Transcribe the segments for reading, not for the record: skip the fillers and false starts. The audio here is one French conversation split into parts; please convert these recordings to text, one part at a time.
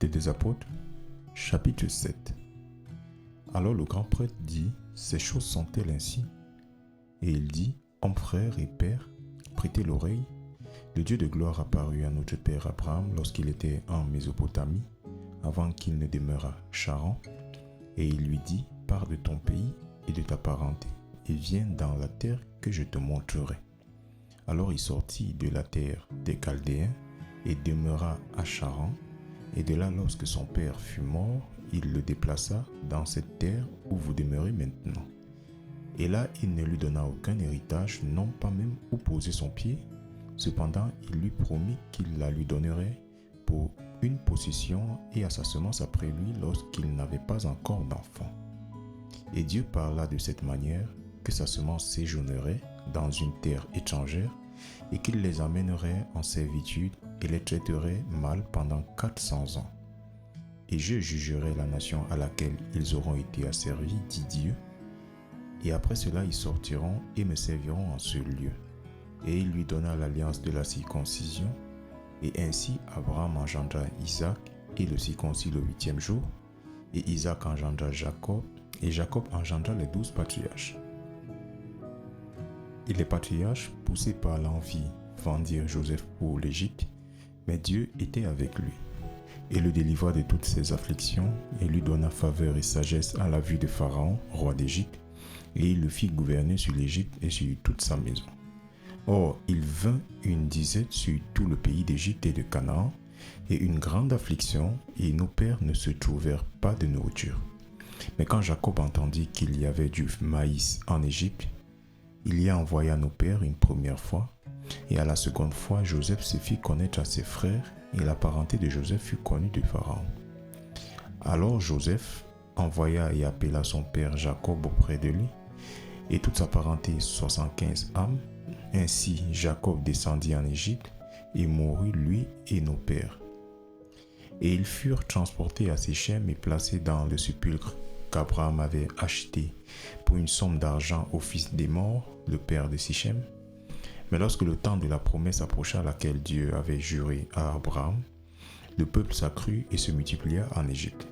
Actes des Apôtres, chapitre 7. Alors le grand prêtre dit, ces choses sont-elles ainsi? Et il dit, hommes frères et pères, prêtez l'oreille. Le Dieu de gloire apparut à notre père Abraham lorsqu'il était en Mésopotamie, avant qu'il ne demeurât à Charan, et il lui dit, pars de ton pays et de ta parenté, et viens dans la terre que je te montrerai. Alors il sortit de la terre des Chaldéens et demeura à Charan, et de là, lorsque son père fut mort, il le déplaça dans cette terre où vous demeurez maintenant. Et là, il ne lui donna aucun héritage, non pas même où poser son pied. Cependant, il lui promit qu'il la lui donnerait pour une possession et à sa semence après lui lorsqu'il n'avait pas encore d'enfant. Et Dieu parla de cette manière que sa semence séjournerait dans une terre étrangère et qu'il les amènerait en servitude et les traiterait mal pendant 400 ans. Et je jugerai la nation à laquelle ils auront été asservis, dit Dieu. Et après cela, ils sortiront et me serviront en ce lieu. Et il lui donna l'alliance de la circoncision. Et ainsi, Abraham engendra Isaac et le circoncis le 8e jour. Et Isaac engendra Jacob, et Jacob engendra les 12 patriarches. Et les patriarches, poussés par l'envie, vendirent Joseph pour l'Égypte, mais Dieu était avec lui, et le délivra de toutes ses afflictions, et lui donna faveur et sagesse à la vue de Pharaon, roi d'Égypte, et il le fit gouverner sur l'Égypte et sur toute sa maison. Or, il vint une disette sur tout le pays d'Égypte et de Canaan, et une grande affliction, et nos pères ne se trouvèrent pas de nourriture. Mais quand Jacob entendit qu'il y avait du maïs en Égypte, il y envoya nos pères une première fois, et à la seconde fois, Joseph se fit connaître à ses frères, et la parenté de Joseph fut connue de Pharaon. Alors Joseph envoya et appela son père Jacob auprès de lui, et toute sa parenté 75 âmes. Ainsi Jacob descendit en Égypte, et mourut lui et nos pères. Et ils furent transportés à Sichem et placés dans le sépulcre qu'Abraham avait acheté pour une somme d'argent au fils des morts, le père de Sichem. Mais lorsque le temps de la promesse approcha à laquelle Dieu avait juré à Abraham, le peuple s'accrut et se multiplia en Égypte,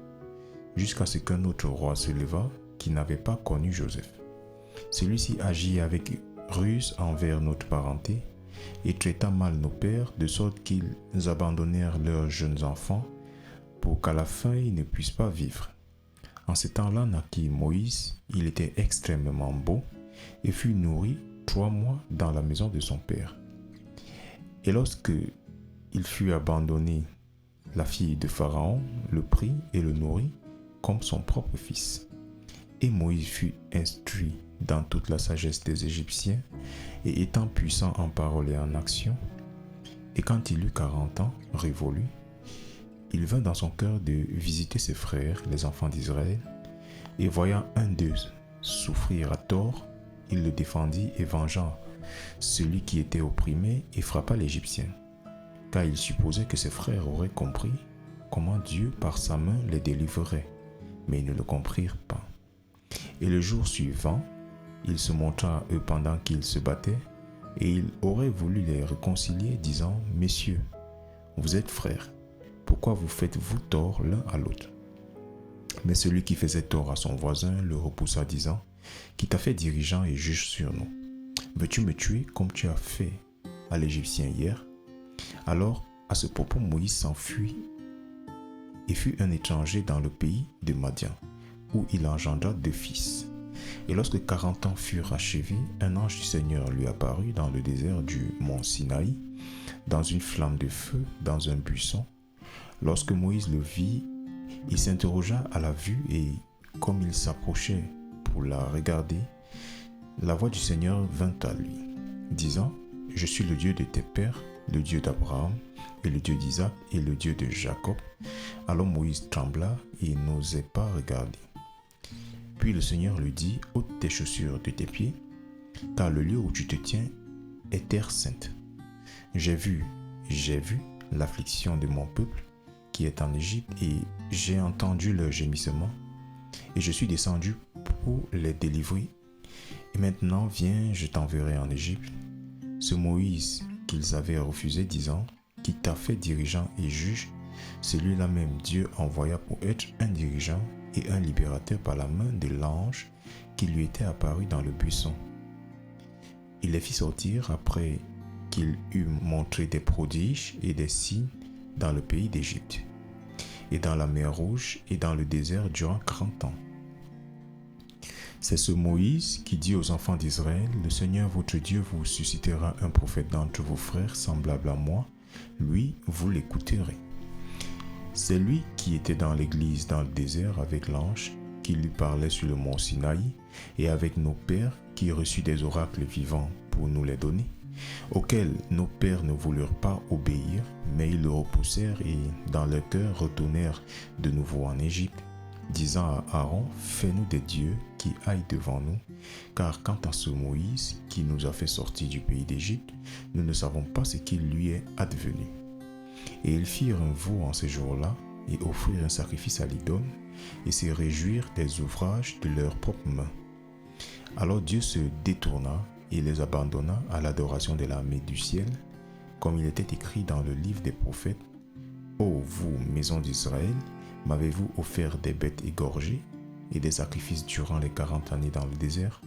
jusqu'à ce qu'un autre roi se leva qui n'avait pas connu Joseph. Celui-ci agit avec ruse envers notre parenté et traita mal nos pères, de sorte qu'ils abandonnèrent leurs jeunes enfants pour qu'à la fin ils ne puissent pas vivre. En ce temps-là naquit Moïse, il était extrêmement beau et fut nourri 3 mois dans la maison de son père. Et lorsque il fut abandonné, la fille de Pharaon le prit et le nourrit comme son propre fils. Et Moïse fut instruit dans toute la sagesse des Égyptiens et étant puissant en parole et en action. Et quand il eut 40 ans révolus, il vint dans son cœur de visiter ses frères, les enfants d'Israël, et voyant un d'eux souffrir à tort, il le défendit et vengea celui qui était opprimé et frappa l'Égyptien, car il supposait que ses frères auraient compris comment Dieu par sa main les délivrerait, mais ils ne le comprirent pas. Et le jour suivant, il se montra à eux pendant qu'ils se battaient, et il aurait voulu les réconcilier, disant, « Messieurs, vous êtes frères, pourquoi vous faites-vous tort l'un à l'autre ?» Mais celui qui faisait tort à son voisin le repoussa, disant, « Qui t'a fait dirigeant et juge sur nous? Veux-tu me tuer comme tu as fait à l'Égyptien hier ?» Alors, à ce propos, Moïse s'enfuit et fut un étranger dans le pays de Madian, où il engendra 2 fils. Et lorsque 40 ans furent achevés, un ange du Seigneur lui apparut dans le désert du mont Sinaï, dans une flamme de feu, dans un buisson. Lorsque Moïse le vit, il s'interrogea à la vue et, comme il s'approchait pour la regarder, la voix du Seigneur vint à lui, disant, « Je suis le Dieu de tes pères, le Dieu d'Abraham, et le Dieu d'Isaac, et le Dieu de Jacob. » Alors Moïse trembla et n'osait pas regarder. Puis le Seigneur lui dit, « ôte tes chaussures de tes pieds, car le lieu où tu te tiens est terre sainte. J'ai vu l'affliction de mon peuple qui est en Égypte, et j'ai entendu leur gémissement, et je suis descendu pour les délivrer. Et maintenant, viens, je t'enverrai en Égypte. » Ce Moïse qu'ils avaient refusé, disant, « Qui t'a fait dirigeant et juge, Celui-là même Dieu envoya pour être un dirigeant et un libérateur par la main de l'ange qui lui était apparu dans le buisson. Il les fit sortir après qu'il eut montré des prodiges et des signes dans le pays d'Égypte, et dans la mer Rouge et dans le désert durant 40 ans. C'est ce Moïse qui dit aux enfants d'Israël, « Le Seigneur votre Dieu vous suscitera un prophète d'entre vos frères semblable à moi, lui vous l'écouterez. » C'est lui qui était dans l'église dans le désert avec l'ange qui lui parlait sur le mont Sinaï et avec nos pères qui reçut des oracles vivants pour nous les donner, auxquels nos pères ne voulurent pas obéir, mais ils le repoussèrent et dans leur cœur retournèrent de nouveau en Égypte, disant à Aaron, « Fais-nous des dieux qui aillent devant nous, car quant à ce Moïse qui nous a fait sortir du pays d'Égypte, nous ne savons pas ce qui lui est advenu. » Et ils firent un veau en ces jours-là, et offrirent un sacrifice à l'idole, et se réjouirent des ouvrages de leurs propres mains. Alors Dieu se détourna et les abandonna à l'adoration de l'armée du ciel, comme il était écrit dans le livre des prophètes, « Ô vous, maison d'Israël, m'avez-vous offert des bêtes égorgées et des sacrifices durant les 40 années dans le désert?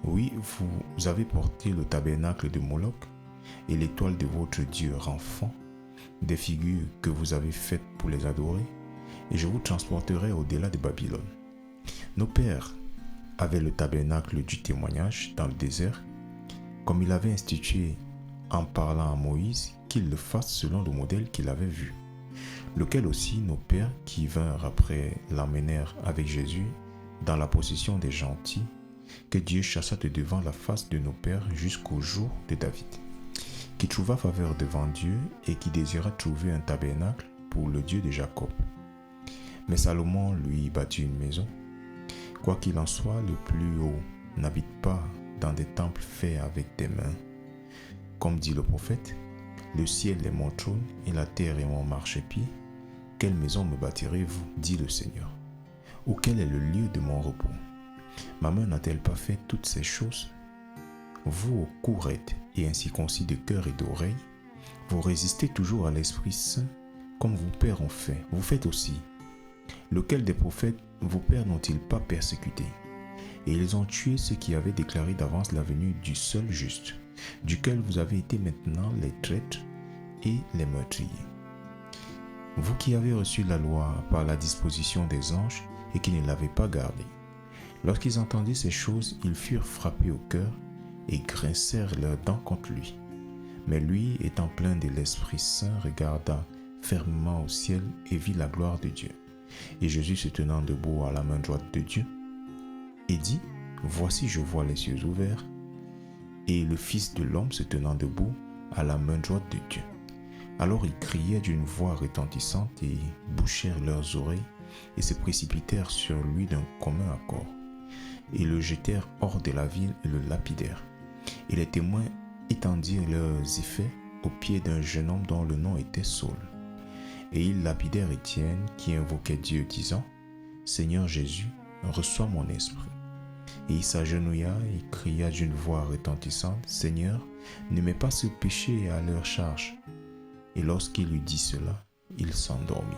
Oui, vous avez porté le tabernacle de Moloch et l'étoile de votre Dieu Renfant, des figures que vous avez faites pour les adorer, et je vous transporterai au-delà de Babylone. » Nos pères avaient le tabernacle du témoignage dans le désert, comme il avait institué en parlant à Moïse qu'il le fasse selon le modèle qu'il avait vu, lequel aussi nos pères qui vinrent après l'emmenèrent avec Jésus dans la possession des gentils, que Dieu chassa de devant la face de nos pères jusqu'au jour de David, qui trouva faveur devant Dieu et qui désira trouver un tabernacle pour le Dieu de Jacob. Mais Salomon lui bâtit une maison. Quoi qu'il en soit, le plus haut n'habite pas dans des temples faits avec des mains. Comme dit le prophète, « Le ciel est mon trône et la terre est mon marchepied. Quelle maison me bâtirez-vous, dit le Seigneur? Ou quel est le lieu de mon repos? Ma main n'a-t-elle pas fait toutes ces choses? Vous, au cou raide et incirconcis de cœur et d'oreille, vous résistez toujours à l'Esprit Saint, comme vos pères ont fait. Vous faites aussi. Lequel des prophètes vos pères n'ont-ils pas persécuté? Et ils ont tué ceux qui avaient déclaré d'avance la venue du seul juste, duquel vous avez été maintenant les traîtres et les meurtriers. Vous qui avez reçu la loi par la disposition des anges et qui ne l'avez pas gardée. Lorsqu'ils entendirent ces choses, ils furent frappés au cœur et grincèrent leurs dents contre lui. Mais lui, étant plein de l'Esprit Saint, regarda fermement au ciel et vit la gloire de Dieu. Et Jésus se tenant debout à la main droite de Dieu, et dit, « Voici je vois les cieux ouverts, et le Fils de l'homme se tenant debout à la main droite de Dieu. » Alors ils crièrent d'une voix retentissante et bouchèrent leurs oreilles et se précipitèrent sur lui d'un commun accord. Et le jetèrent hors de la ville et le lapidèrent. Et les témoins étendirent leurs effets au pied d'un jeune homme dont le nom était Saul. Et ils lapidèrent Étienne qui invoquait Dieu, disant, « Seigneur Jésus, reçois mon esprit. » Et il s'agenouilla et cria d'une voix retentissante, « Seigneur, ne mets pas ce péché à leur charge. » Et lorsqu'il eut dit cela, il s'endormit.